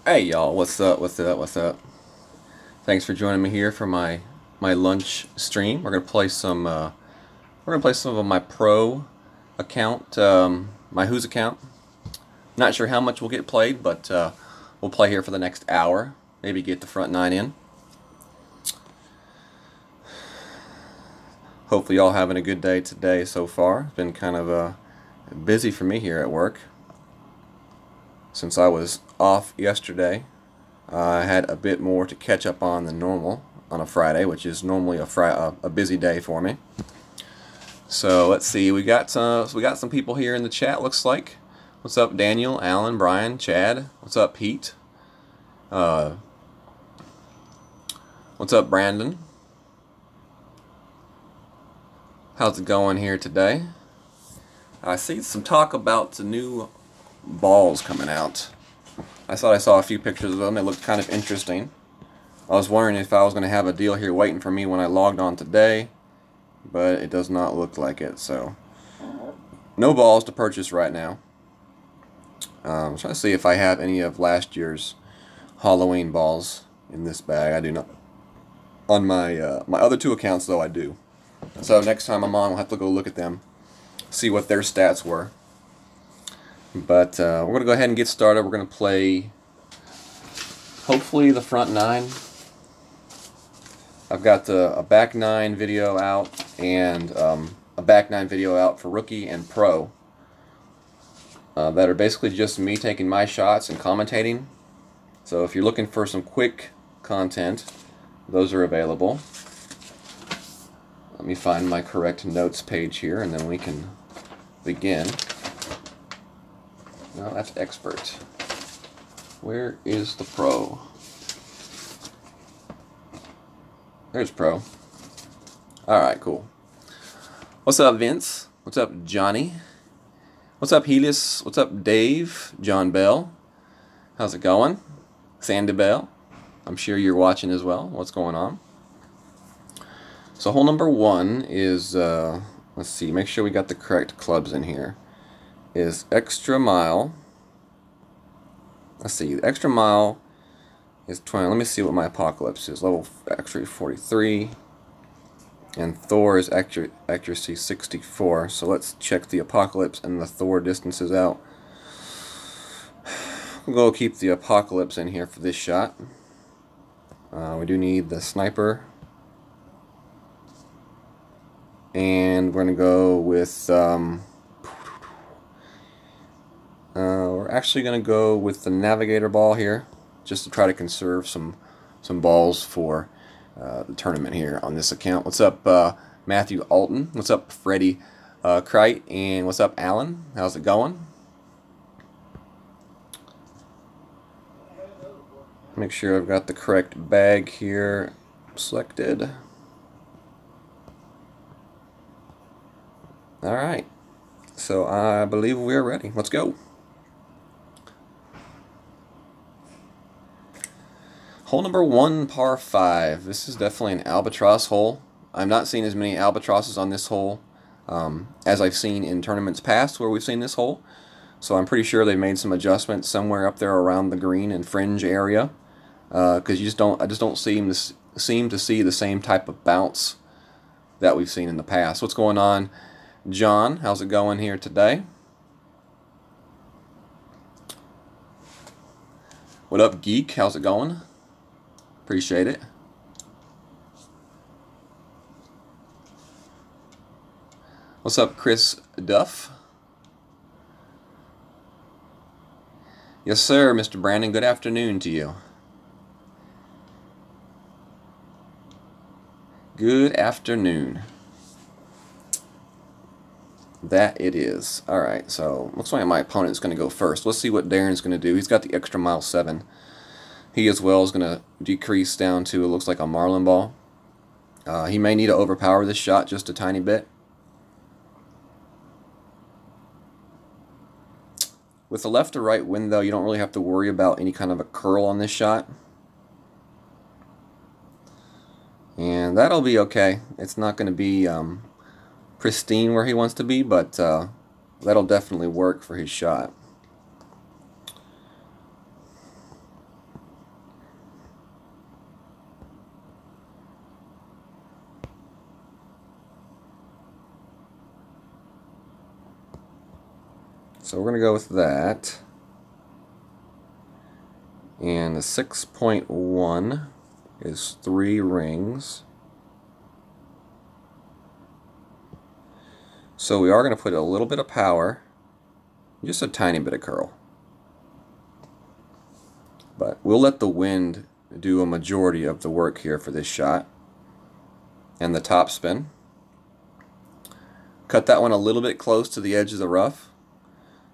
Hey y'all, what's up? What's up? What's up? Thanks for joining me here for my lunch stream. We're gonna play some of my pro account, my Who's account. Not sure how much will get played, but we'll play here for the next hour. Maybe get the front nine in. Hopefully y'all having a good day today so far. It's been kind of busy for me here at work since I was off yesterday. I had a bit more to catch up on than normal on a Friday, which is normally a busy day for me. So let's see, we got some people here in the chat. Looks like. What's up, Daniel, Alan, Brian, Chad? What's up, Pete? Uh, what's up, Brandon? How's it going here today? I see some talk about the new balls coming out. I thought I saw a few pictures of them. They looked kind of interesting. I was wondering if I was going to have a deal here waiting for me when I logged on today, but it does not look like it. So, no balls to purchase right now. I'm trying to see if I have any of last year's Halloween balls in this bag. I do not. On my other two accounts, though, I do. So next time I'm on, we'll have to go look at them, see what their stats were. But we're going to go ahead and get started. We're going to play, hopefully, the front nine. I've got a back nine video out and a back nine video out for rookie and pro that are basically just me taking my shots and commentating. So if you're looking for some quick content, those are available. Let me find my correct notes page here and then we can begin. No, that's expert. Where is the pro? There's pro. Alright, cool. What's up, Vince? What's up, Johnny? What's up, Helios? What's up, Dave? John Bell? How's it going? Sandy Bell? I'm sure you're watching as well. What's going on? So hole number one is, let's see, make sure we got the correct clubs in here. Is Extra Mile. Let's see, the Extra Mile is 20. Let me see what my Apocalypse is. Level actually 43. And Thor is accuracy 64. So let's check the Apocalypse and the Thor distances out. We'll go keep the Apocalypse in here for this shot. We do need the sniper. And we're going to go with... we're actually going to go with the Navigator ball here, just to try to conserve some balls for the tournament here on this account. What's up, Matthew Alton? What's up, Freddie Krite? And what's up, Alan? How's it going? Make sure I've got the correct bag here selected. Alright, so I believe we're ready. Let's go. Hole number one, par 5. This is definitely an albatross hole. I'm not seeing as many albatrosses on this hole as I've seen in tournaments past where we've seen this hole. So I'm pretty sure they made some adjustments somewhere up there around the green and fringe area. Because I just don't seem to see the same type of bounce that we've seen in the past. What's going on, John? How's it going here today? What up, Geek? How's it going? Appreciate it. What's up, Chris Duff? Yes, sir, Mr. Brandon. Good afternoon to you. Good afternoon. That it is. Alright, so looks like my opponent's going to go first. Let's see what Darren's going to do. He's got the Extra Mile 7. He as well is going to decrease down to, it looks like, a Marlin ball. He may need to overpower this shot just a tiny bit. With the left to right wind, though, you don't really have to worry about any kind of a curl on this shot. And that'll be okay. It's not going to be pristine where he wants to be, but that'll definitely work for his shot. So we're going to go with that. And the 6.1 is 3 rings. So we are going to put a little bit of power, just a tiny bit of curl. But we'll let the wind do a majority of the work here for this shot. And the top spin. Cut that one a little bit close to the edge of the rough.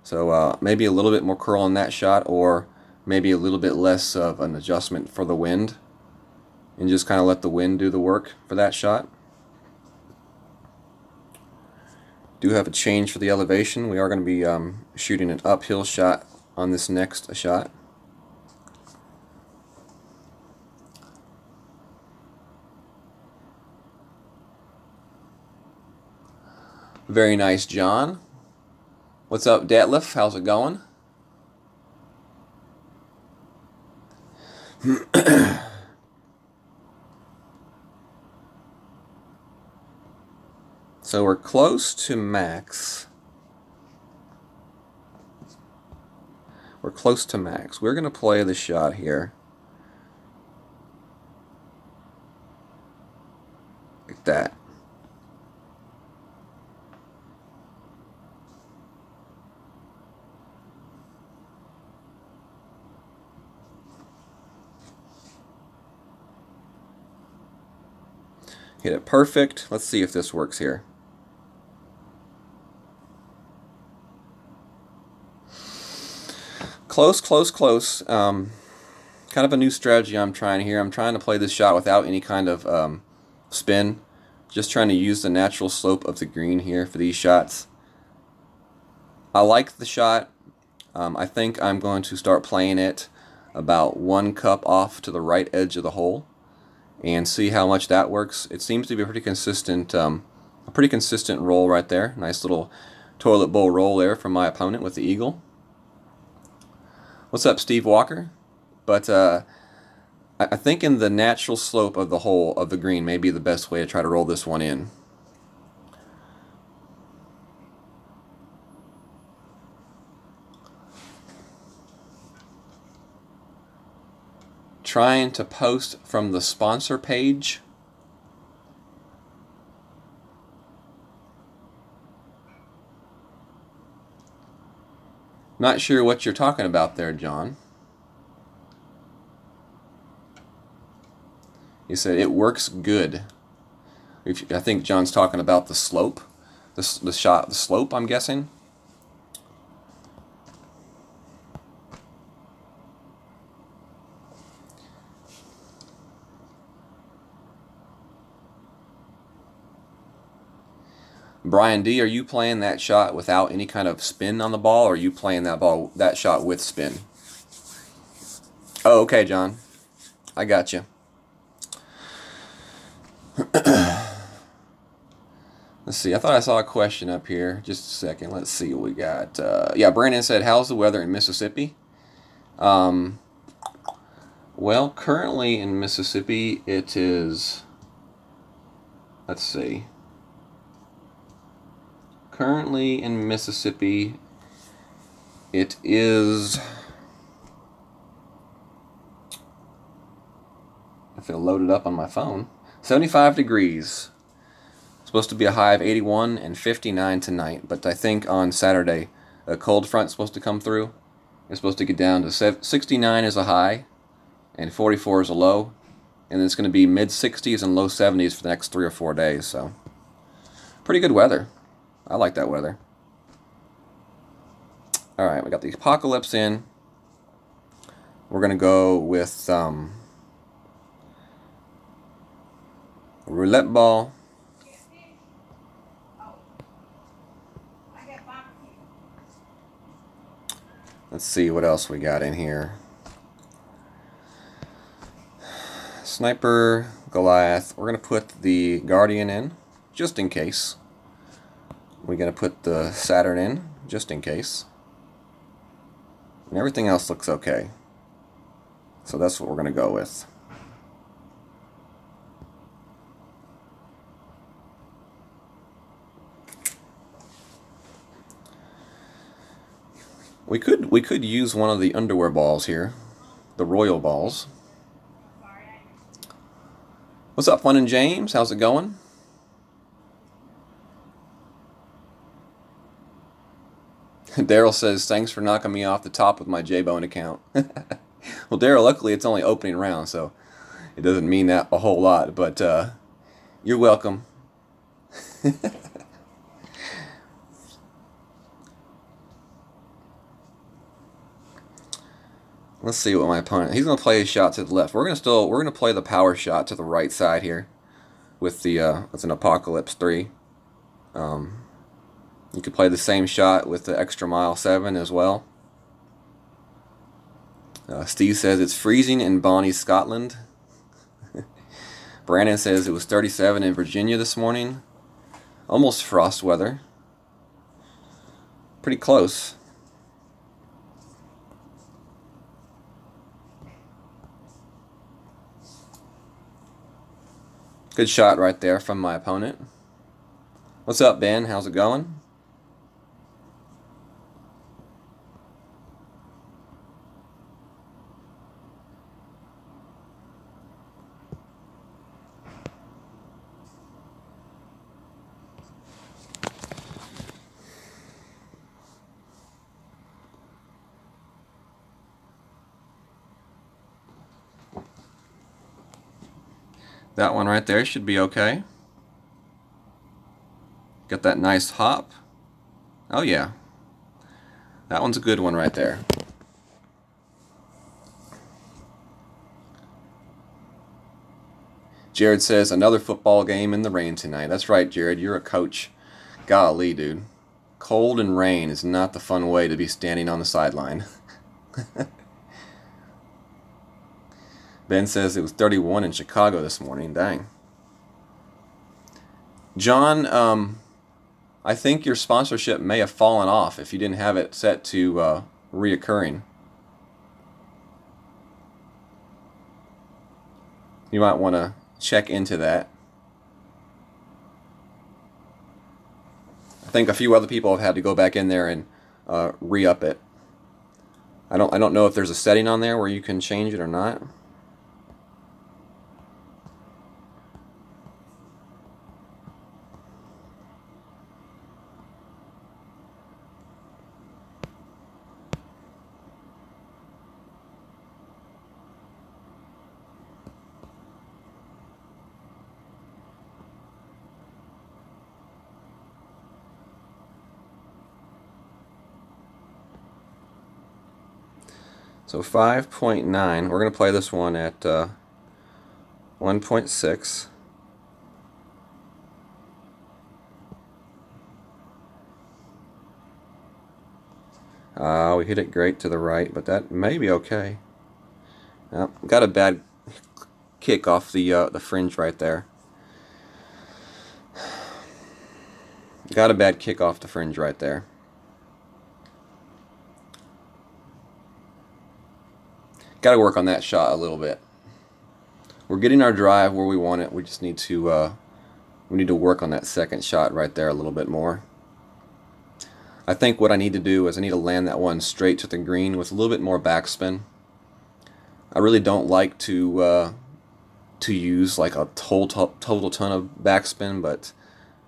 So maybe a little bit more curl on that shot, or maybe a little bit less of an adjustment for the wind. And just kind of let the wind do the work for that shot. Do have a change for the elevation. We are going to be shooting an uphill shot on this next shot. Very nice, John. What's up, Detlef? How's it going? So we're close to max. We're close to max. We're going to play the shot here. Like that. Hit it perfect. Let's see if this works here. Close, close, close. Kind of a new strategy I'm trying here. I'm trying to play this shot without any kind of spin. Just trying to use the natural slope of the green here for these shots. I like the shot. I think I'm going to start playing it about 1 cup off to the right edge of the hole and see how much that works. It seems to be a pretty consistent roll right there. Nice little toilet bowl roll there from my opponent with the eagle. What's up, Steve Walker? But I think in the natural slope of the hole of the green may be the best way to try to roll this one in. Trying to post from the sponsor page. Not sure what you're talking about there, John. He said it works good. I think John's talking about the slope, the slope, I'm guessing. Brian D, are you playing that shot without any kind of spin on the ball, or are you playing that shot with spin? Oh, okay, John. I got you. Let's see. I thought I saw a question up here. Just a second. Let's see what we got. Yeah, Brandon said, "How's the weather in Mississippi?" Well, currently in Mississippi, it is. Let's see. Currently in Mississippi, it is, if it'll load it up on my phone, 75 degrees. Supposed to be a high of 81 and 59 tonight, but I think on Saturday a cold front's supposed to come through. It's supposed to get down to 69 as a high and 44 as a low, and it's going to be mid-60s and low 70s for the next 3 or 4 days, so pretty good weather. I like that weather. Alright, we got the Apocalypse in. We're going to go with roulette ball. Let's see what else we got in here. Sniper, Goliath. We're going to put the Guardian in, just in case. We're going to put the Saturn in, just in case. And everything else looks okay. So that's what we're going to go with. We could use one of the underwear balls here, the Royal balls. What's up, Fun and James? How's it going? Daryl says, thanks for knocking me off the top with my J-Bone account. Well, Daryl, luckily it's only opening round, so it doesn't mean that a whole lot, but you're welcome. Let's see what my opponent. He's going to play a shot to the left. We're going to play the power shot to the right side here with the with an Apocalypse 3. You could play the same shot with the Extra Mile 7 as well. Steve says it's freezing in Bonnie, Scotland. Brandon says it was 37 in Virginia this morning. Almost frost weather. Pretty close. Good shot right there from my opponent. What's up, Ben? How's it going? That one right there should be okay. Got that nice hop. Oh yeah. That one's a good one right there. Jared says, another football game in the rain tonight. That's right, Jared. You're a coach. Golly, dude. Cold and rain is not the fun way to be standing on the sideline. Ben says it was 31 in Chicago this morning. Dang. John, I think your sponsorship may have fallen off if you didn't have it set to reoccurring. You might want to check into that. I think a few other people have had to go back in there and re-up it. I don't know if there's a setting on there where you can change it or not. So 5.9, we're going to play this one at 1.6. We hit it great to the right, but that may be okay. Got a bad kick off the fringe right there. Got a bad kick off the fringe right there. Got to work on that shot a little bit. We're getting our drive where we want it. We just need to work on that second shot right there a little bit more. I think what I need to do is I need to land that one straight to the green with a little bit more backspin. I really don't like to use like a total ton of backspin, but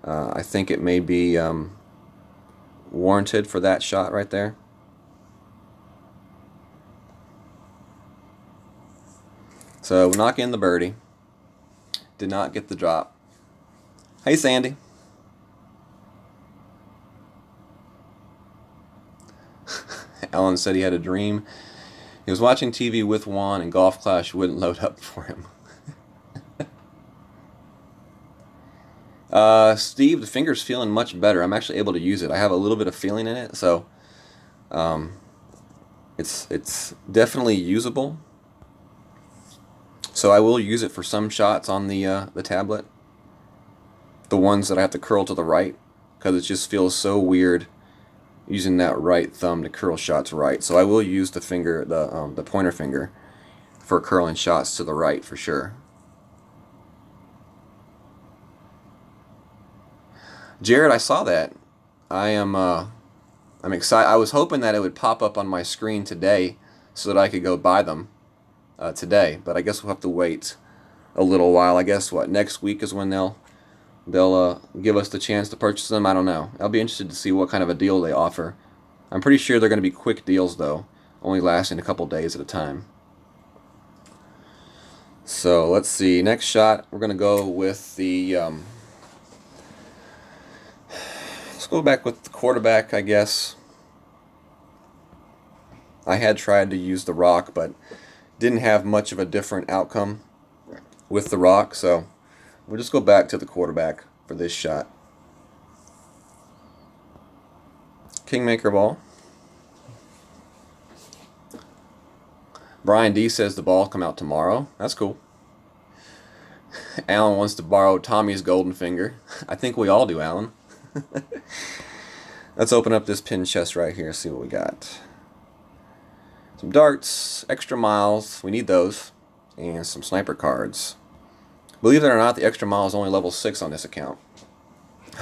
I think it may be warranted for that shot right there. So knock in the birdie. Did not get the drop. Hey, Sandy. Alan said he had a dream. He was watching TV with Juan and Golf Clash wouldn't load up for him. Steve, the finger's feeling much better. I'm actually able to use it. I have a little bit of feeling in it, so it's definitely usable. So I will use it for some shots on the tablet. The ones that I have to curl to the right, because it just feels so weird using that right thumb to curl shots right. So I will use the finger, the pointer finger, for curling shots to the right for sure. Jared, I saw that. I am I'm excited. I was hoping that it would pop up on my screen today so that I could go buy them today, but I guess we'll have to wait a little while. I guess what, next week is when they'll give us the chance to purchase them. I don't know. I'll be interested to see what kind of a deal they offer. I'm pretty sure they're going to be quick deals though, only lasting a couple days at a time. So let's see, next shot we're going to go with the let's go back with the quarterback, I guess. I had tried to use the rock, but didn't have much of a different outcome with the rock, so we'll just go back to the quarterback for this shot. Kingmaker ball. Brian D says the ball come out tomorrow. That's cool. Alan wants to borrow Tommy's golden finger. I think we all do, Alan. Let's open up this pin chest right here, see what we got. Some darts, extra miles, we need those, and some sniper cards. Believe it or not, the extra mile is only level 6 on this account.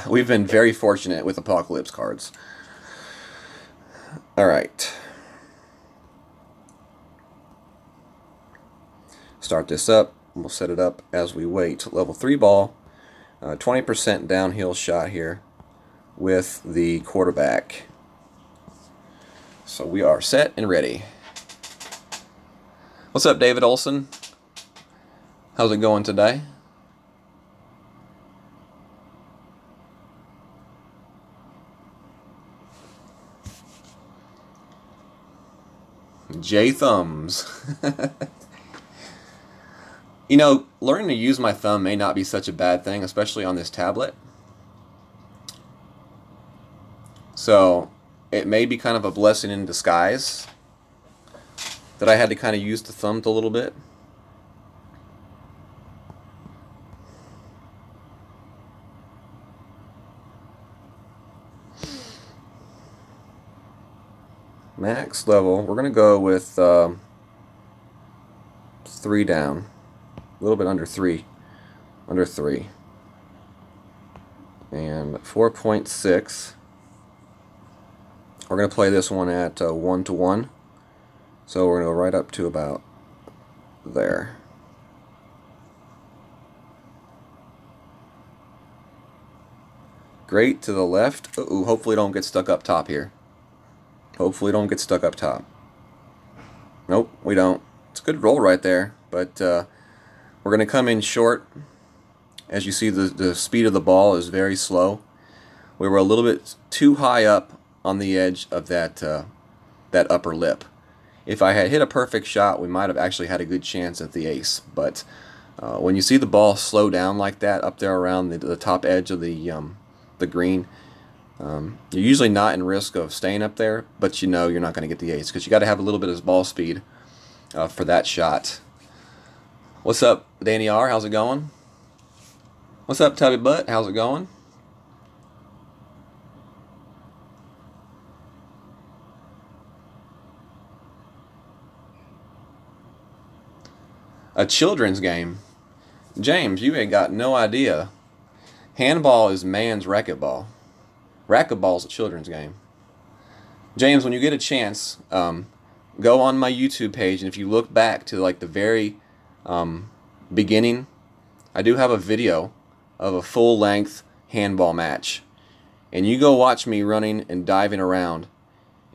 We've been very fortunate with Apocalypse cards. Alright. Start this up. We'll set it up as we wait. Level 3 ball, 20% downhill shot here with the quarterback. So we are set and ready. What's up, David Olson? How's it going today? J Thumbs. You know, learning to use my thumb may not be such a bad thing, especially on this tablet. So, it may be kind of a blessing in disguise that I had to kind of use the thumb a little bit. Max level, we're going to go with 3 down. A little bit under 3. Under 3. And 4.6. We're going to play this one at 1-to-1. So we're going to go right up to about there. Great to the left. Ooh, hopefully don't get stuck up top here. Hopefully don't get stuck up top. Nope, we don't. It's a good roll right there, but we're going to come in short. As you see, the speed of the ball is very slow. We were a little bit too high up on the edge of that upper lip. If I had hit a perfect shot, we might have actually had a good chance at the ace. But when you see the ball slow down like that up there around the top edge of the green, you're usually not in risk of staying up there, but you know you're not going to get the ace because you got to have a little bit of ball speed for that shot. What's up, Danny R? How's it going? What's up, Tubby Butt? How's it going? A children's game? James, you ain't got no idea. Handball is man's racquetball. Racquetball is a children's game. James, when you get a chance, go on my YouTube page, and if you look back to like the very beginning, I do have a video of a full-length handball match. And you go watch me running and diving around,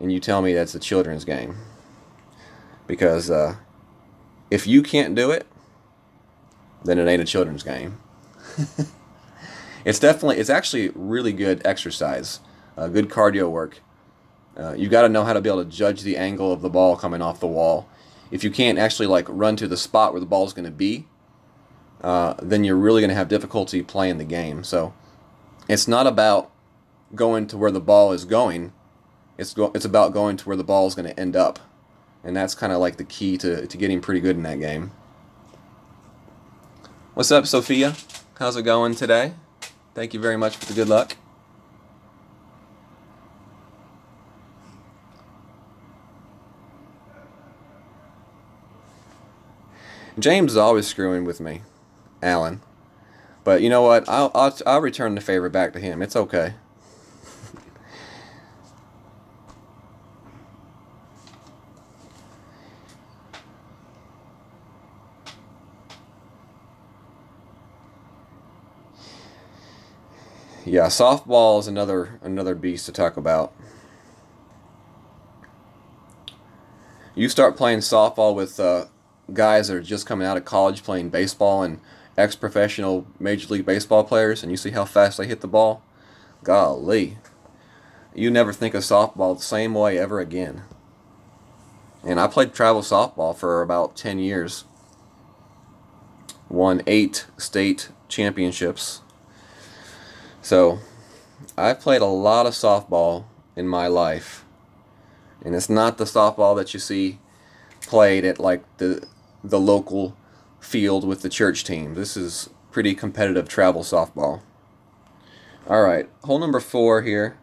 and you tell me that's a children's game. Because if you can't do it, then it ain't a children's game. It's actually really good exercise, good cardio work. You've got to know how to be able to judge the angle of the ball coming off the wall. If you can't actually like run to the spot where the ball is going to be, then you're really going to have difficulty playing the game. So it's not about going to where the ball is going. It's about going to where the ball is going to end up. And that's kind of like the key to getting pretty good in that game. What's up, Sophia? How's it going today? Thank you very much for the good luck. James is always screwing with me, Alan. But you know what? I'll return the favor back to him. It's okay. Yeah, softball is another beast to talk about. You start playing softball with guys that are just coming out of college playing baseball and ex-professional Major League Baseball players, and you see how fast they hit the ball. Golly. You never think of softball the same way ever again. And I played travel softball for about 10 years. Won 8 state championships. So, I've played a lot of softball in my life. And it's not the softball that you see played at like the local field with the church team. This is pretty competitive travel softball. Alright, hole number 4 here.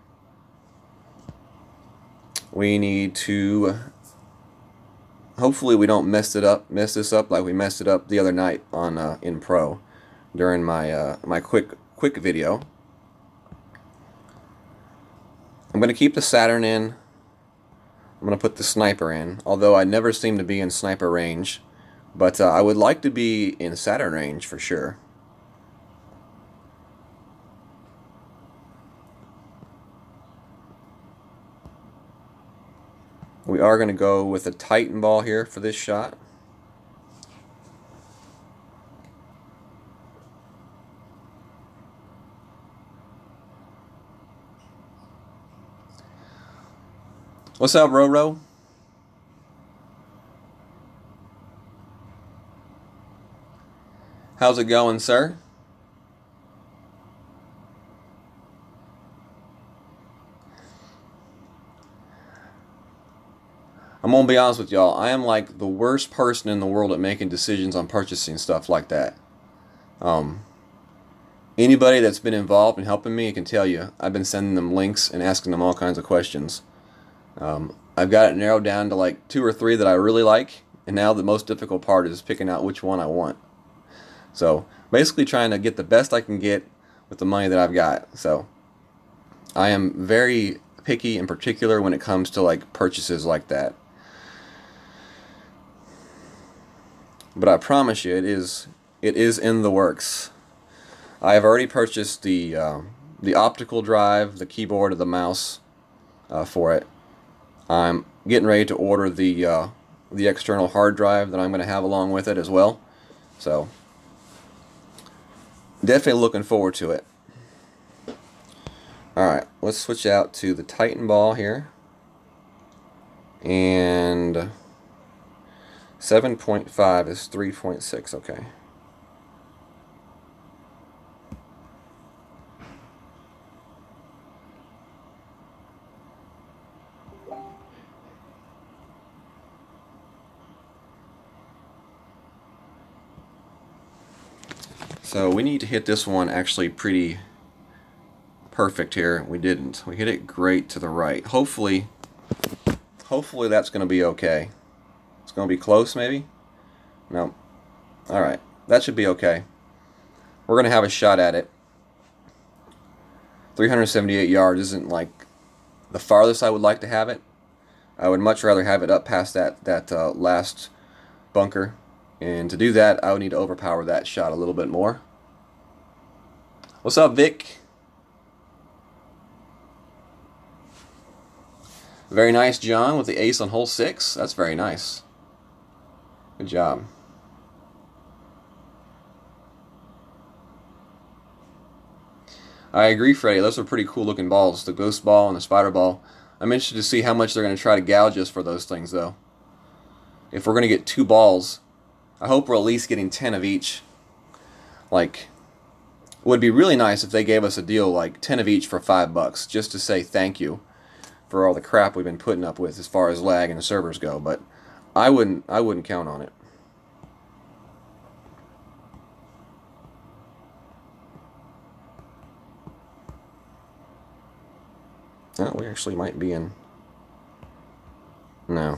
We need to, hopefully we don't mess this up like we messed it up the other night on in pro during my my quick video. I'm going to keep the Saturn in. I'm going to put the sniper in, although I never seem to be in sniper range, but I would like to be in Saturn range for sure. We are going to go with a Titan ball here for this shot. What's up, Roro? How's it going, sir? I'm gonna be honest with y'all. I am like the worst person in the world at making decisions on purchasing stuff like that. Anybody that's been involved in helping me can tell you I've been sending them links and asking them all kinds of questions. I've got it narrowed down to like 2 or 3 that I really like, and now the most difficult part is picking out which one I want. So basically trying to get the best I can get with the money that I've got. So I am very picky and particular when it comes to like purchases like that. But I promise you, it is in the works. I have already purchased the optical drive, the keyboard, and the mouse for it. I'm getting ready to order the external hard drive that I'm going to have along with it as well. So definitely looking forward to it. Alright, let's switch out to the Titan ball here. And 7.5 is 3.6, okay. So we need to hit this one actually pretty perfect here. We didn't. We hit it great to the right. Hopefully that's going to be okay. It's going to be close maybe? No. Alright. That should be okay. We're going to have a shot at it. 378 yards isn't like the farthest I would like to have it. I would much rather have it up past that last bunker. And to do that, I would need to overpower that shot a little bit more. What's up, Vic? Very nice, John, with the ace on hole 6. That's very nice. Good job. I agree, Freddie. Those are pretty cool looking balls. The ghost ball and the spider ball. I'm interested to see how much they're going to try to gouge us for those things, though. If we're going to get 2 balls, I hope we're at least getting 10 of each. Like, it would be really nice if they gave us a deal like 10 of each for $5, just to say thank you for all the crap we've been putting up with as far as lag and the servers go. But I wouldn't count on it. Oh, we actually might be in. No,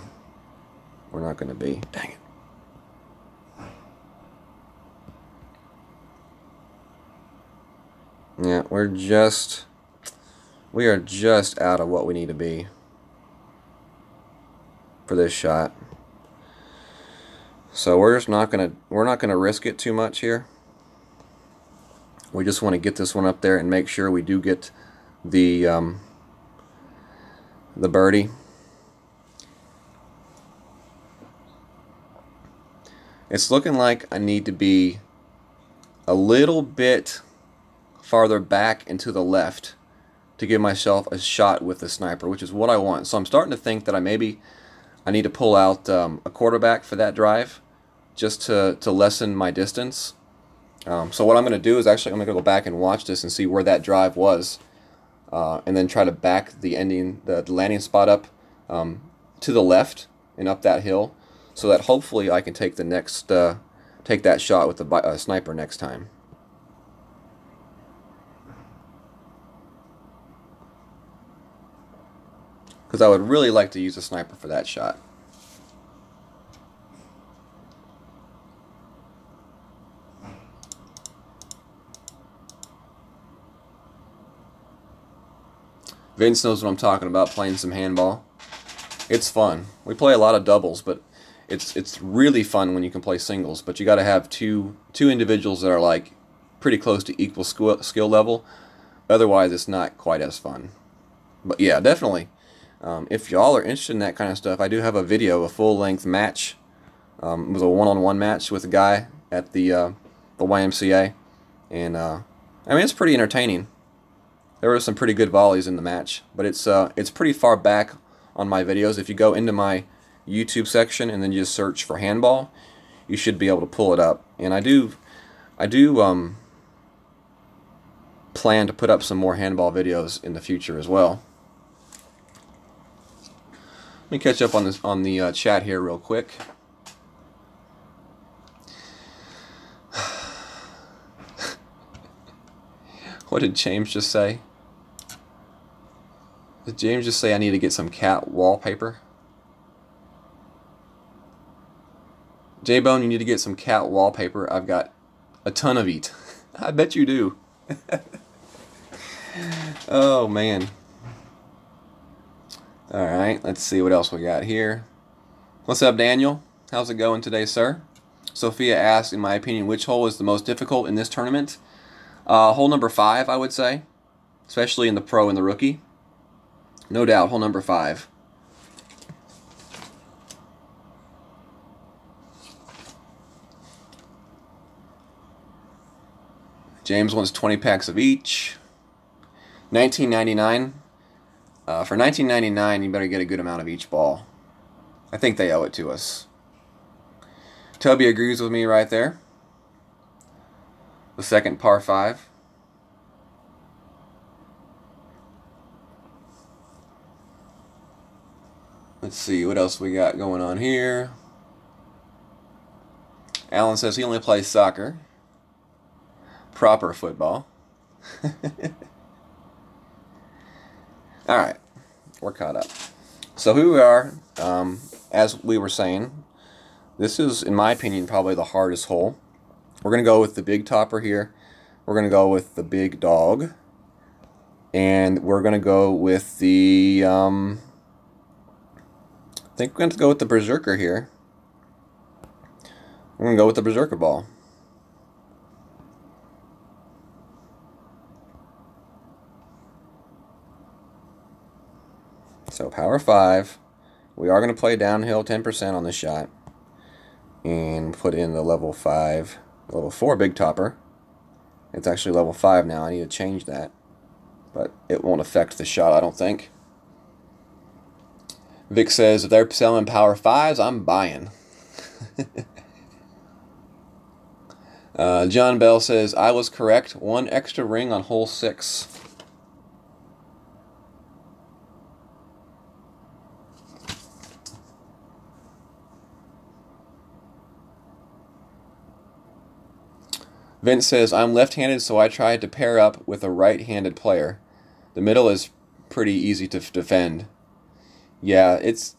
we're not going to be. Dang it. Yeah, we are just out of what we need to be for this shot. So we're not gonna risk it too much here. We just want to get this one up there and make sure we do get the birdie. It's looking like I need to be a little bit farther back and to the left to give myself a shot with the sniper, which is what I want. So I'm starting to think that I need to pull out a quarterback for that drive just to lessen my distance. So what I'm going to do is I'm going to go back and watch this and see where that drive was, and then try to back the landing spot up to the left and up that hill, so that hopefully I can take take that shot with the sniper next time. Because I would really like to use a sniper for that shot. Vince knows what I'm talking about, playing some handball. It's fun. We play a lot of doubles, but it's really fun when you can play singles. But you got to have two individuals that are like pretty close to equal skill level. Otherwise, it's not quite as fun. But yeah, definitely. If y'all are interested in that kind of stuff, I do have a video, a full-length match. It was a one-on-one match with a guy at the YMCA, and I mean, it's pretty entertaining. There were some pretty good volleys in the match, but it's pretty far back on my videos. If you go into my YouTube section and then you just search for handball, you should be able to pull it up. And I do plan to put up some more handball videos in the future as well. Let me catch up on the chat here real quick. What did James just say? Did James just say I need to get some cat wallpaper? J-Bone, you need to get some cat wallpaper. I've got a ton of it. I bet you do. Oh, man. Alright, let's see what else we got here. What's up, Daniel? How's it going today, sir? Sophia asks, in my opinion, which hole is the most difficult in this tournament? Hole number 5, I would say. Especially in the pro and the rookie. No doubt, hole number 5. James wants 20 packs of each. $19.99. For $19.99, you better get a good amount of each ball. I think they owe it to us. Toby agrees with me right there. The second par 5. Let's see what else we got going on here. Alan says he only plays soccer. Proper football. Alright, we're caught up. So here we are, as we were saying, this is, in my opinion, probably the hardest hole. We're going to go with the big topper here. We're going to go with the big dog. And we're going to go with the, I think we're going to go with the Berserker here. We're going to go with the Berserker ball. So power 5. We are going to play downhill 10% on this shot. And put in the level 5, level 4 big topper. It's actually level 5 now. I need to change that. But it won't affect the shot, I don't think. Vic says, if they're selling power 5s, I'm buying. John Bell says, I was correct. 1 extra ring on hole 6. Vince says, I'm left-handed, so I tried to pair up with a right-handed player. The middle is pretty easy to defend. Yeah, it's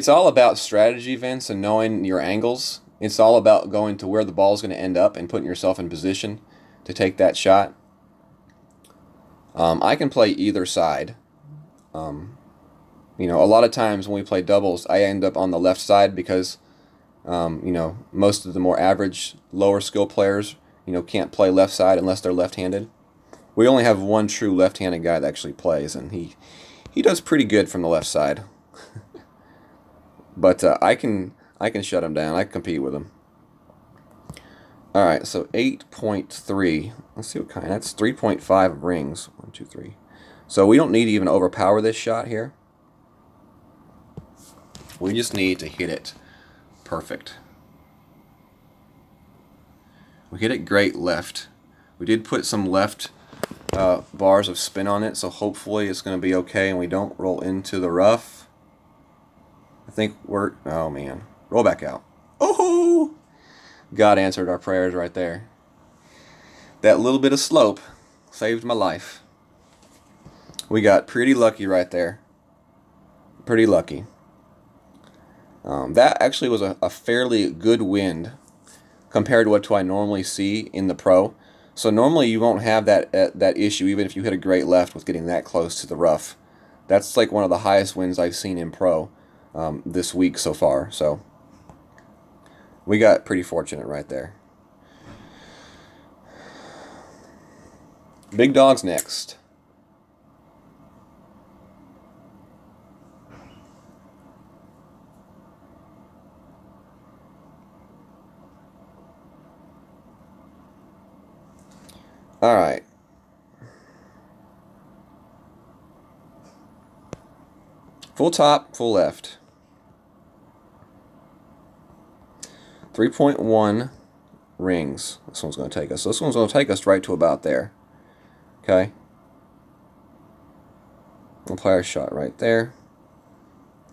all about strategy, Vince, and knowing your angles. It's all about going to where the ball is going to end up and putting yourself in position to take that shot. I can play either side. You know, a lot of times when we play doubles, I end up on the left side because you know, most of the more average, lower skill players you know, can't play left side unless they're left-handed. We only have one true left-handed guy that actually plays, and he does pretty good from the left side. But I can shut him down. I can compete with him. All right, so 8.3. Let's see what kind. That's 3.5 rings. 1, 2, 3. So we don't need to even overpower this shot here. We just need to hit it perfect. We hit it great left. We did put some left bars of spin on it, so hopefully it's going to be okay and we don't roll into the rough. I think we're... Oh, man. Roll back out. Oh! God answered our prayers right there. That little bit of slope saved my life. We got pretty lucky right there. Pretty lucky. That actually was a fairly good wind compared to what I normally see in the pro. So normally you won't have that issue even if you hit a great left with getting that close to the rough. That's like one of the highest winds I've seen in pro this week so far. So we got pretty fortunate right there. Big dogs next. All right. Full top, full left. 3.1 rings. This one's going to take us. So this one's going to take us right to about there. Okay. We'll play our shot right there.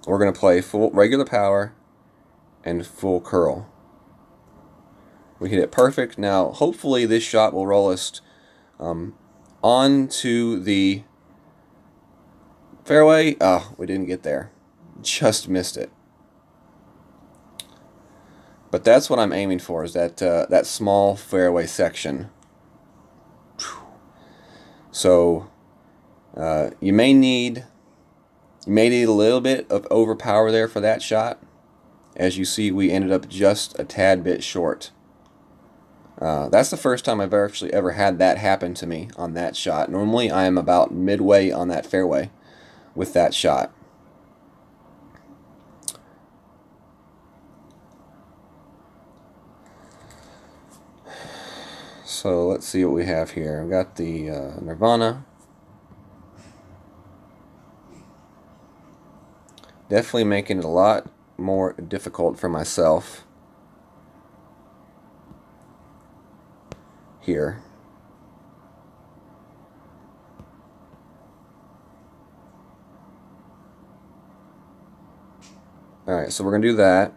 We're going to play full regular power and full curl. We hit it perfect. Now, hopefully this shot will roll us onto the fairway. Oh, we didn't get there. Just missed it. But that's what I'm aiming for, is that small fairway section. So you may need a little bit of overpower there for that shot. As you see, we ended up just a tad bit short. That's the first time I've actually ever had that happen to me on that shot. Normally I am about midway on that fairway with that shot. So let's see what we have here. I've got the Nirvana. Definitely making it a lot more difficult for myself here. Alright, so we're going to do that.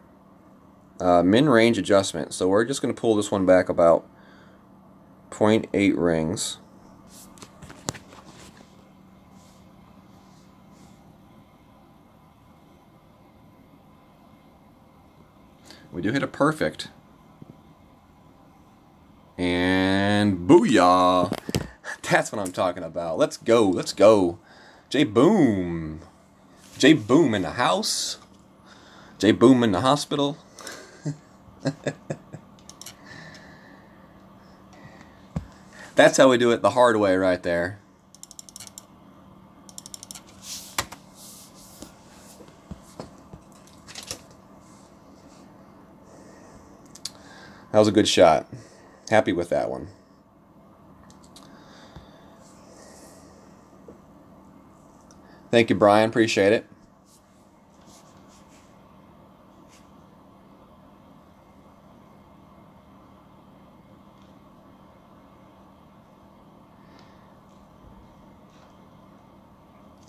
Min range adjustment. So we're just going to pull this one back about 0.8 rings. We do hit a perfect. And booyah! That's what I'm talking about. Let's go, let's go. J Boom. J Boom in the house. J Boom in the hospital. That's how we do it the hard way right there. That was a good shot. Happy with that one. Thank you, Brian. Appreciate it.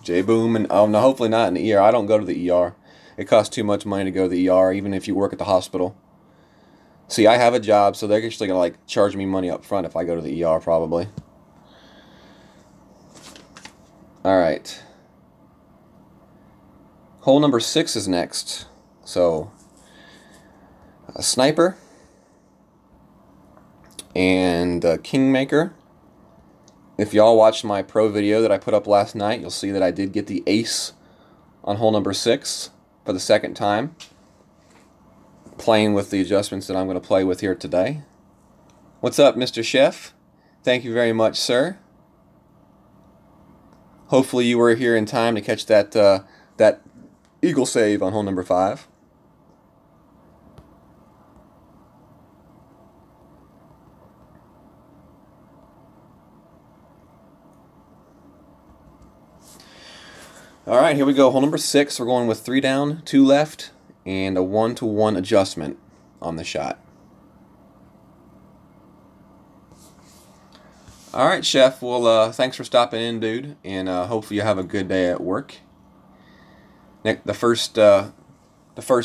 J Boom, and oh no, hopefully not in the ER. I don't go to the ER. It costs too much money to go to the ER, even if you work at the hospital. See, I have a job, so they're actually gonna like charge me money up front if I go to the ER, probably. All right. Hole number 6 is next. So, a sniper and a kingmaker. If y'all watched my pro video that I put up last night, you'll see that I did get the ace on hole number 6 for the second time. Playing with the adjustments that I'm going to play with here today. What's up, Mr. Chef? Thank you very much, sir. Hopefully you were here in time to catch that eagle save on hole number 5. All right, here we go. Hole number 6. We're going with 3 down, 2 left, and a 1-to-1 adjustment on the shot. All right, Chef. Well, thanks for stopping in, dude, and hopefully you have a good day at work. The first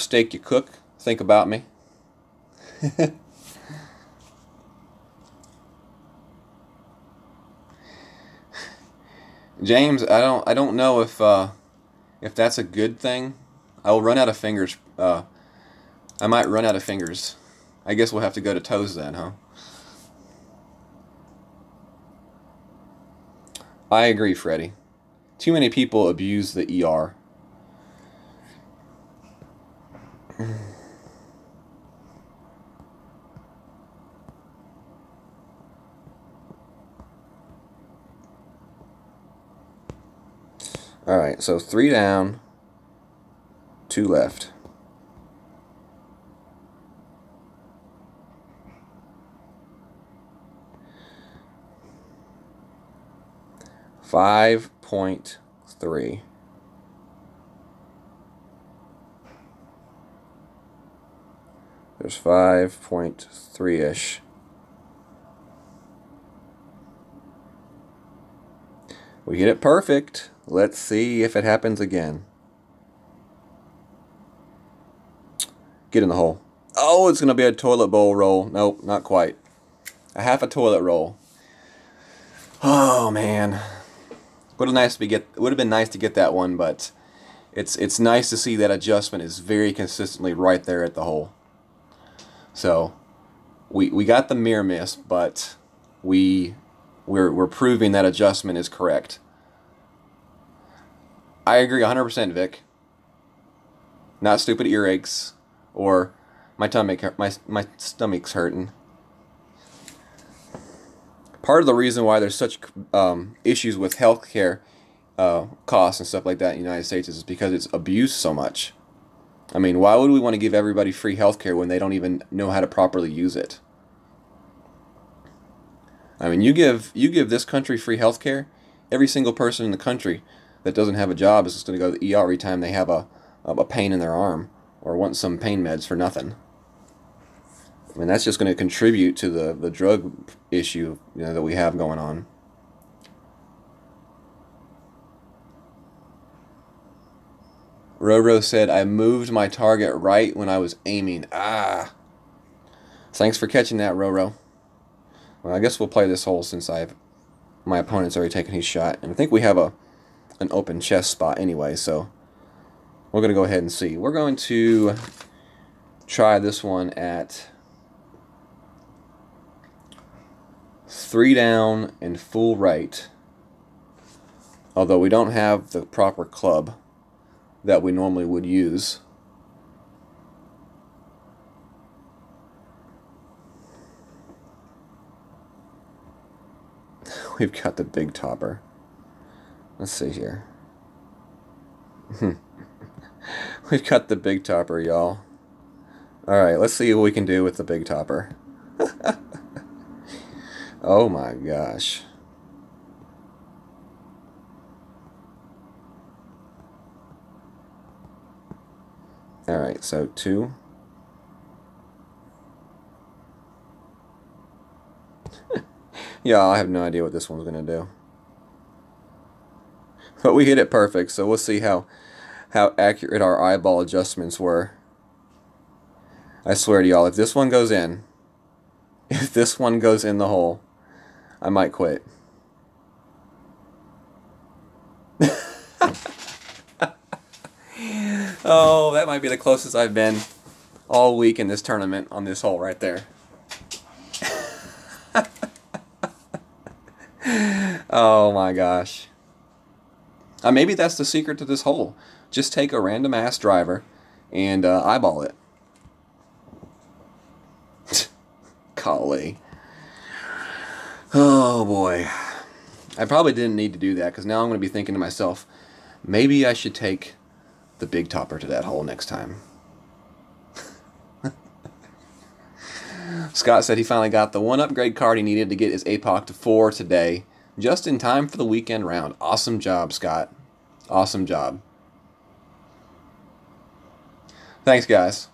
steak you cook, think about me. James, I don't know if that's a good thing. I will run out of fingers. I might run out of fingers. I guess we'll have to go to toes then, huh? I agree, Freddie. Too many people abuse the ER. Alright, so 3 down, 2 left. .3. There's 5.3-ish. We hit it perfect. Let's see if it happens again. Get in the hole. Oh, it's going to be a toilet bowl roll. Nope, not quite. A half a toilet roll. Oh, man. Would have been nice to get that one, but it's nice to see that adjustment is very consistently right there at the hole. So we got the mirror miss, but we're proving that adjustment is correct. I agree 100%, Vic. Not stupid earaches or my stomach's hurting. Part of the reason why there's such issues with healthcare costs and stuff like that in the United States is because it's abused so much. I mean, why would we want to give everybody free healthcare when they don't even know how to properly use it? I mean, you give this country free healthcare, every single person in the country that doesn't have a job is just going to go to the ER every time they have a pain in their arm or want some pain meds for nothing. I mean, that's just going to contribute to the drug issue, you know, that we have going on. Roro said, I moved my target right when I was aiming. Ah. Thanks for catching that, Roro. Well, I guess we'll play this hole since my opponent's already taken his shot. And I think we have an open chest spot anyway, so we're going to go ahead and see. We're going to try this one at 3 down and full right. Although we don't have the proper club that we normally would use. We've got the big topper. Let's see here. We've got the big topper, y'all. Alright, let's see what we can do with the big topper. Oh my gosh. Alright, so 2. Yeah, I have no idea what this one's going to do. But we hit it perfect, so we'll see how accurate our eyeball adjustments were. I swear to y'all, if this one goes in the hole, I might quit. Oh, that might be the closest I've been all week in this tournament on this hole right there. Oh my gosh. Maybe that's the secret to this hole. Just take a random ass driver and eyeball it. Golly. Oh boy. I probably didn't need to do that because now I'm going to be thinking to myself, maybe I should take the big topper to that hole next time. Scott said he finally got the one upgrade card he needed to get his APOC to 4 today, just in time for the weekend round. Awesome job, Scott. Awesome job. Thanks, guys.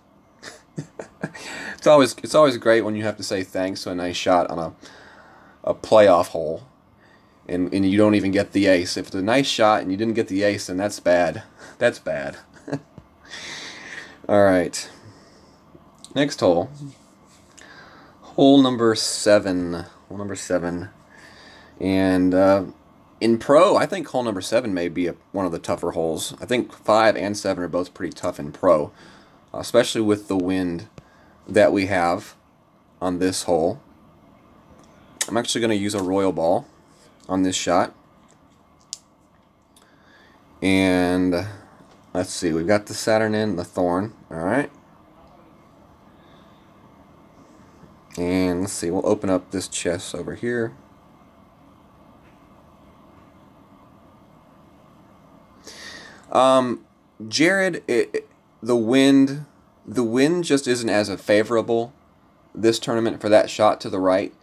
It's always great when you have to say thanks to a nice shot on a playoff hole, and you don't even get the ace. If it's a nice shot and you didn't get the ace, then that's bad. That's bad. All right. Next hole. Hole number 7. Hole number 7. And in pro, I think hole number 7 may be one of the tougher holes. I think 5 and 7 are both pretty tough in pro, especially with the wind that we have on this hole. I'm actually going to use a royal ball on this shot. And let's see, we've got the Saturn in, the Thorn. Alright. And let's see, we'll open up this chest over here. Jared, the wind just isn't as favorable this tournament for that shot to the right.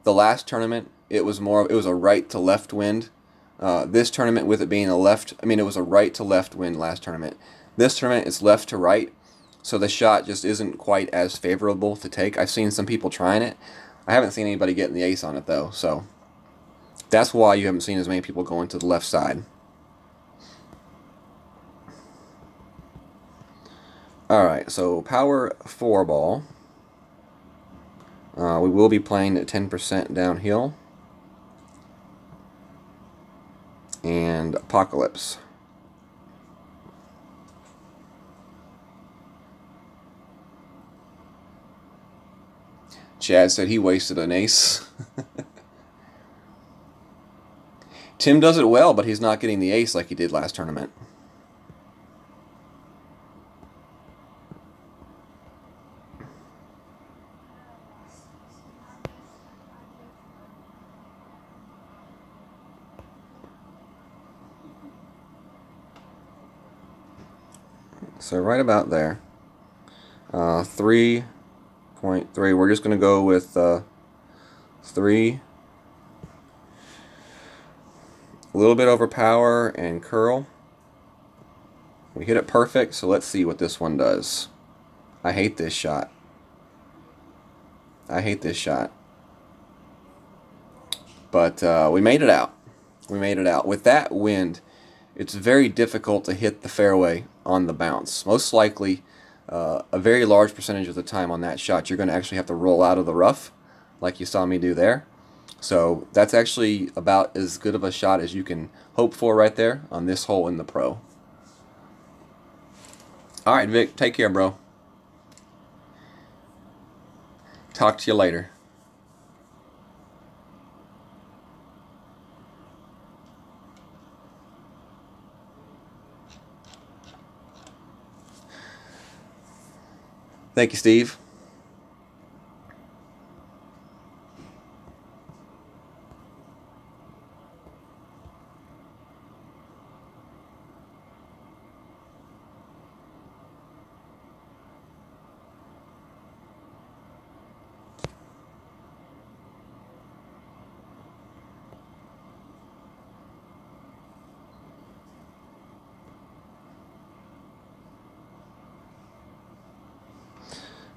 The last tournament, it was a right to left wind. This tournament, with it being it was a right to left wind last tournament. This tournament, it's left to right, so the shot just isn't quite as favorable to take. I've seen some people trying it. I haven't seen anybody getting the ace on it though, so that's why you haven't seen as many people going to the left side. Alright, so power 4 ball. We will be playing at 10% downhill. And Apocalypse. Chad said he wasted an ace. Tim does it well, but he's not getting the ace like he did last tournament. So right about there. 3.3. We're just going to go with 3. A little bit over power and curl. We hit it perfect, so let's see what this one does. I hate this shot. I hate this shot. But we made it out. We made it out. With that wind, it's very difficult to hit the fairway on the bounce. Most likely, a very large percentage of the time on that shot, you're going to actually have to roll out of the rough, like you saw me do there. So that's actually about as good of a shot as you can hope for right there on this hole in the pro. Alright, Vic, take care, bro. Talk to you later. Thank you, Steve.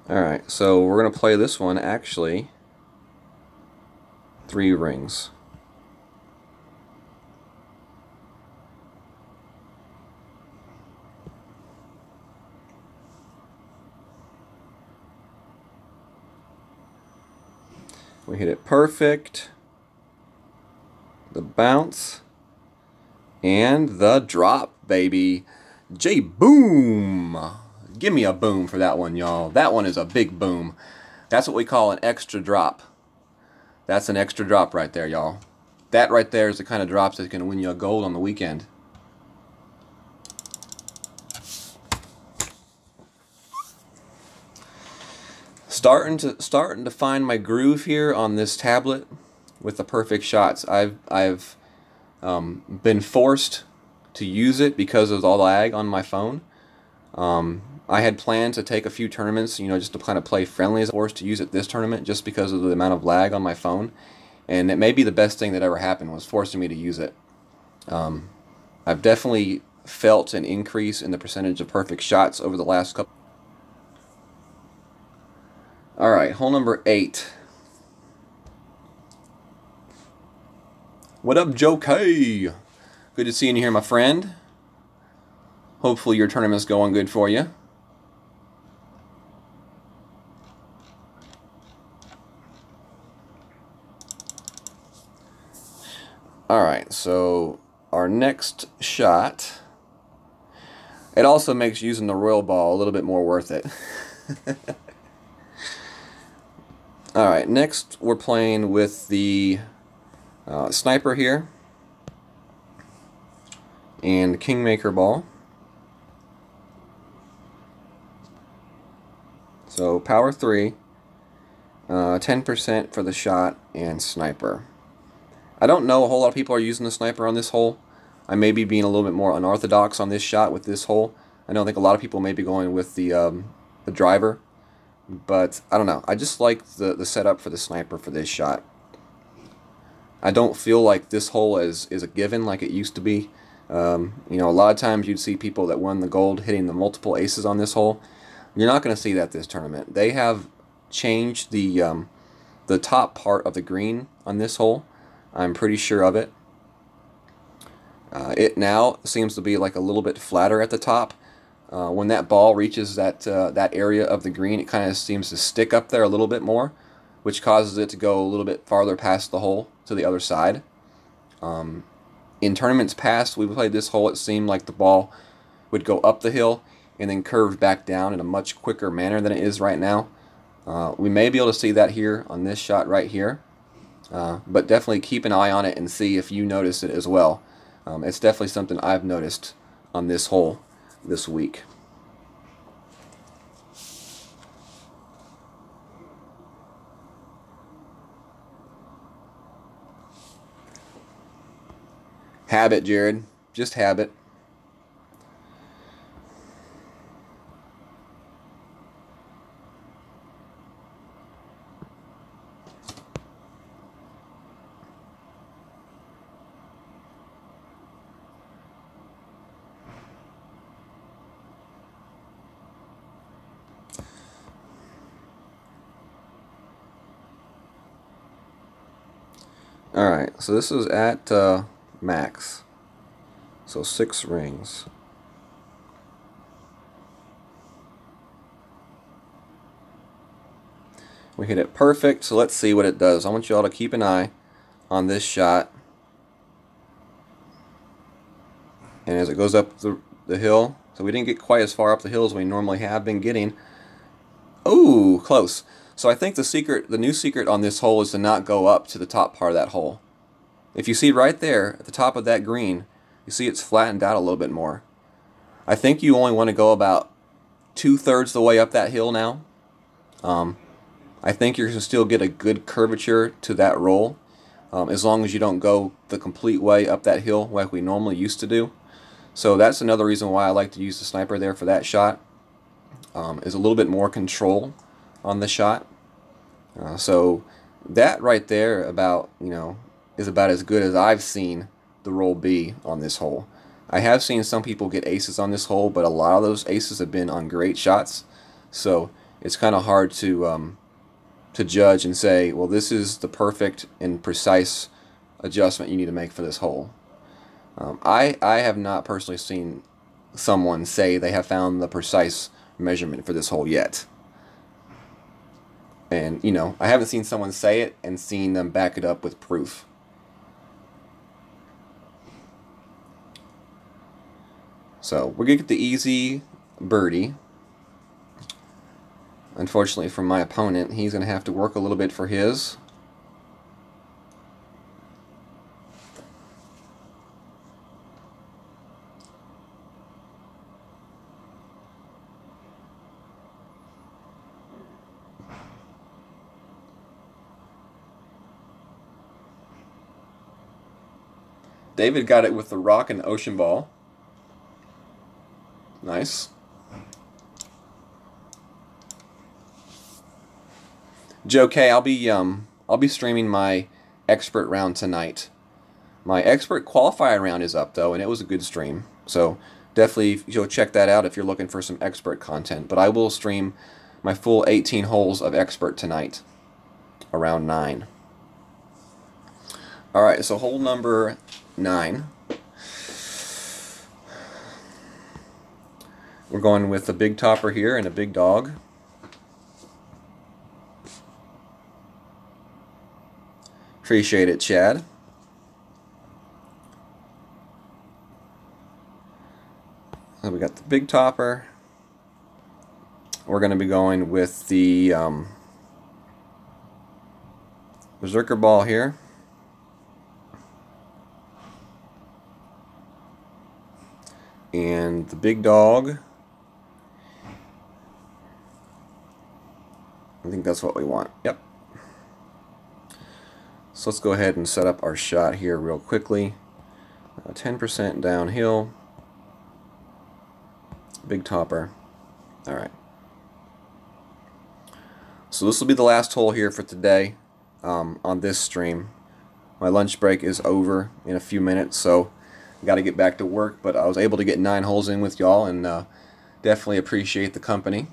Alright, so we're going to play this one actually 3 rings. We hit it perfect, the bounce, and the drop, baby. J-boom! Give me a boom for that one, y'all. That one is a big boom. That's what we call an extra drop. That's an extra drop right there, y'all. That right there is the kind of drops that's going to win you a gold on the weekend. Starting to find my groove here on this tablet. with the perfect shots. I've been forced to use it because of the lag on my phone. I had planned to take a few tournaments, just to kind of play friendly. I was forced to use it this tournament just because of the amount of lag on my phone, and it may be the best thing that ever happened, was forcing me to use it. I've definitely felt an increase in the percentage of perfect shots over the last couple. Alright, hole number 8. What up, Joe K? Good to see you here, my friend. Hopefully your tournament's going good for you. Alright, so our next shot, it also makes using the royal ball a little bit more worth it. Alright, next we're playing with the sniper here and Kingmaker ball. So power 3, 10% for the shot, and sniper. I don't know a whole lot of people are using the sniper on this hole. I may be being a little bit more unorthodox on this shot with this hole. I don't think a lot of people may be going with the driver, but I don't know. I just like the setup for the sniper for this shot. I don't feel like this hole is a given like it used to be. A lot of times you'd see people that won the gold hitting the multiple aces on this hole. You're not going to see that this tournament. They have changed the top part of the green on this hole. I'm pretty sure of it. It now seems to be like a little bit flatter at the top. When that ball reaches that area of the green, it kind of seems to stick up there a little bit more, which causes it to go a little bit farther past the hole to the other side. In tournaments past, we played this hole, it seemed like the ball would go up the hill and then curve back down in a much quicker manner than it is right now. We may be able to see that here on this shot right here, but definitely keep an eye on it and see if you notice it as well. It's definitely something I've noticed on this hole this week. Habit, Jared. Just habit. Alright, so this is at max. So 6 rings. We hit it perfect, so let's see what it does. I want you all to keep an eye on this shot. And as it goes up the hill, so we didn't get quite as far up the hill as we normally have been getting. Ooh, close. So I think the new secret on this hole is to not go up to the top part of that hole. If you see right there at the top of that green, you see it's flattened out a little bit more. I think you only want to go about 2/3 the way up that hill now. I think you're going to still get a good curvature to that roll, as long as you don't go the complete way up that hill like we normally used to do. So that's another reason why I like to use the sniper there for that shot, is a little bit more control on the shot. So that right there is about as good as I've seen the roll be on this hole. I have seen some people get aces on this hole, but a lot of those aces have been on great shots, so it's kind of hard to judge and say, well, this is the perfect and precise adjustment you need to make for this hole. I have not personally seen someone say they have found the precise measurement for this hole yet. And, I haven't seen someone say it and seen them back it up with proof. So, we're going to get the easy birdie. Unfortunately for my opponent, he's going to have to work a little bit for his. David got it with the rock and ocean ball. Nice. Joe K, I'll be streaming my expert round tonight. My expert qualifier round is up though, and it was a good stream. So definitely you'll check that out if you're looking for some expert content. But I will stream my full 18 holes of expert tonight, around 9. All right, so hole number 9. We're going with a big topper here and a big dog. Appreciate it, Chad. So we got the big topper. We're going to be going with the berserker ball here. And the big dog. I think that's what we want. Yep. So let's go ahead and set up our shot here real quickly. 10% downhill. Big topper. Alright. So this will be the last hole here for today on this stream. My lunch break is over in a few minutes, so I got to get back to work, but I was able to get 9 holes in with y'all, and definitely appreciate the company.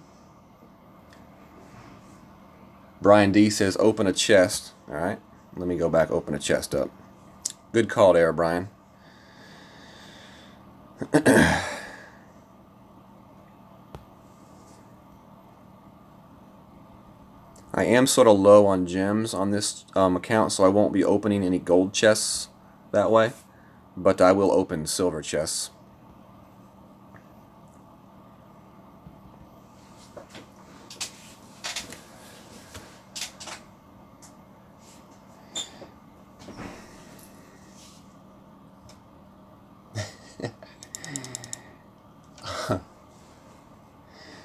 Brian D says open a chest. Alright, let me go back, open a chest up. Good call there, Brian. I am sort of low on gems on this account, so I won't be opening any gold chests that way, but I will open silver chests.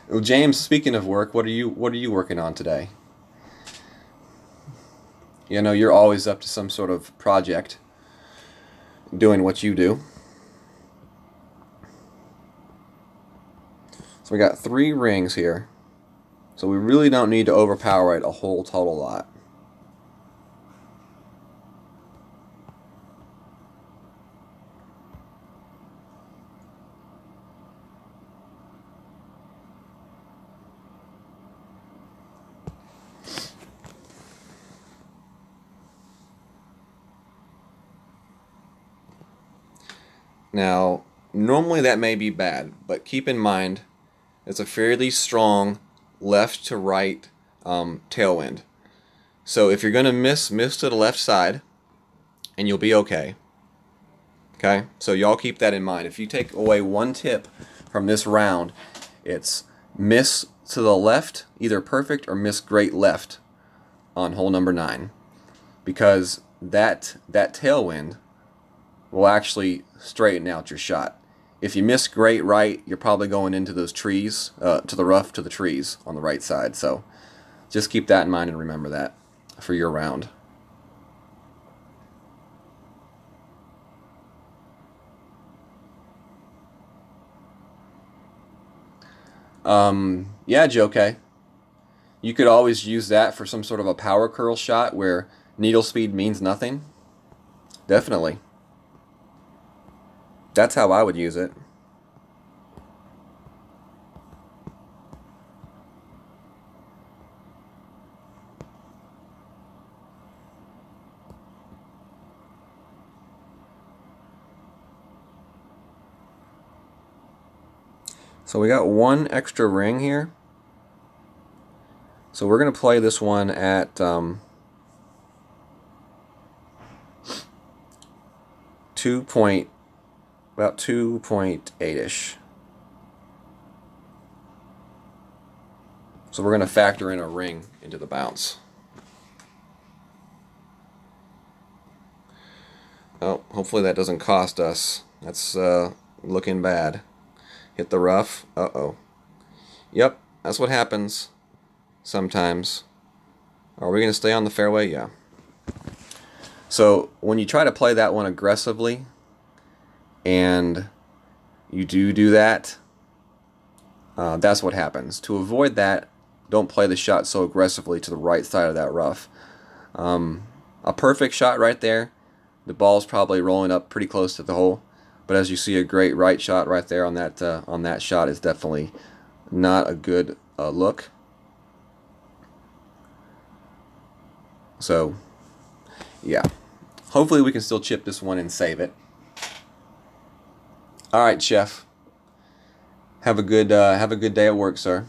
Well, James, speaking of work, what are you working on today? You know, you're always up to some sort of project, doing what you do. So we got 3 rings here. So we really don't need to overpower it a whole total lot. Now, normally that may be bad, but keep in mind it's a fairly strong left to right tailwind. So if you're going to miss to the left side, and you'll be okay. Okay, so y'all keep that in mind. If you take away one tip from this round, it's miss to the left, either perfect or miss great left on hole number 9, because that tailwind will actually straighten out your shot. If you miss great right, you're probably going into those trees, to the rough, to the trees on the right side. So just keep that in mind and remember that for your round. Yeah, Joe K. You could always use that for some sort of a power curl shot where needle speed means nothing. Definitely. That's how I would use it. So we got 1 extra ring here. So we're going to play this one at about 2.8-ish. So we're going to factor in a ring into the bounce. Oh, hopefully that doesn't cost us. That's looking bad. Hit the rough. Uh-oh. Yep, that's what happens sometimes. Are we going to stay on the fairway? Yeah. So when you try to play that one aggressively, and you do that, that's what happens. To avoid that, don't play the shot so aggressively to the right side of that rough. A perfect shot right there, the ball's probably rolling up pretty close to the hole, but as you see, a great right shot right there on that shot is definitely not a good look. So yeah, hopefully we can still chip this one and save it. All right, Chef. Have a good day at work, sir.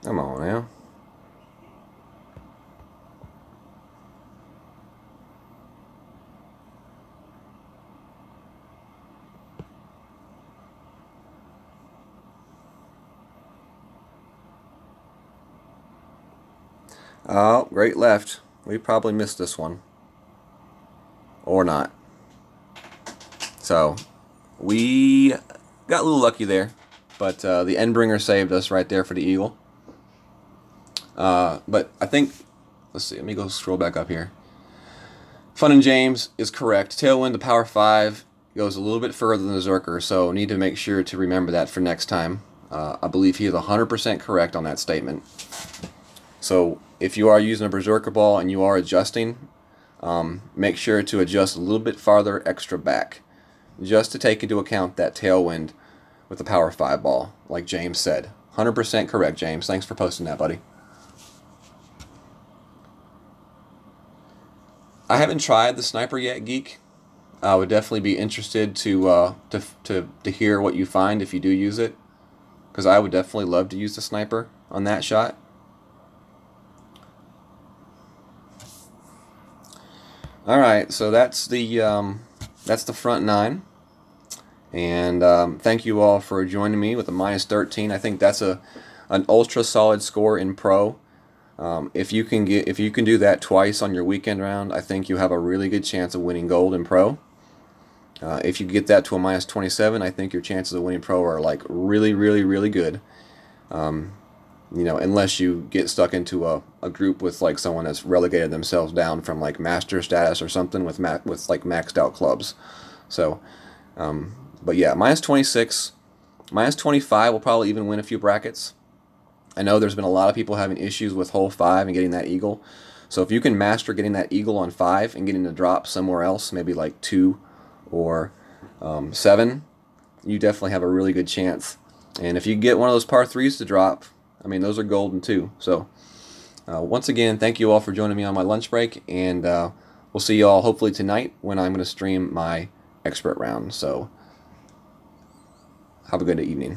Come on now. Oh, great left. We probably missed this one. Or not. So, we got a little lucky there. But the Endbringer saved us right there for the eagle. But I think, let's see, let me go scroll back up here. Fun and James is correct. Tailwind, the power 5, goes a little bit further than the Zerker, so need to make sure to remember that for next time. I believe he is 100% correct on that statement. So if you are using a Berserker ball and you are adjusting, make sure to adjust a little bit farther extra back, just to take into account that tailwind with the power 5 ball, like James said. 100% correct, James. Thanks for posting that, buddy. I haven't tried the sniper yet, Geek. I would definitely be interested to hear what you find if you do use it, because I would definitely love to use the sniper on that shot. All right, so that's the front 9, and thank you all for joining me with a -13. I think that's an ultra solid score in pro. If you can do that twice on your weekend round, I think you have a really good chance of winning gold in pro. If you get that to a -27, I think your chances of winning pro are like really, really, really good. You know, unless you get stuck into a group with like someone that's relegated themselves down from like master status or something with like maxed out clubs. So, but yeah, -26, -25 will probably even win a few brackets. I know there's been a lot of people having issues with hole 5 and getting that eagle. So if you can master getting that eagle on 5 and getting the drop somewhere else, maybe like 2 or 7, you definitely have a really good chance. And if you get one of those par 3s to drop, I mean, those are golden too. So once again, thank you all for joining me on my lunch break, and we'll see you all hopefully tonight when I'm going to stream my expert round. So have a good evening.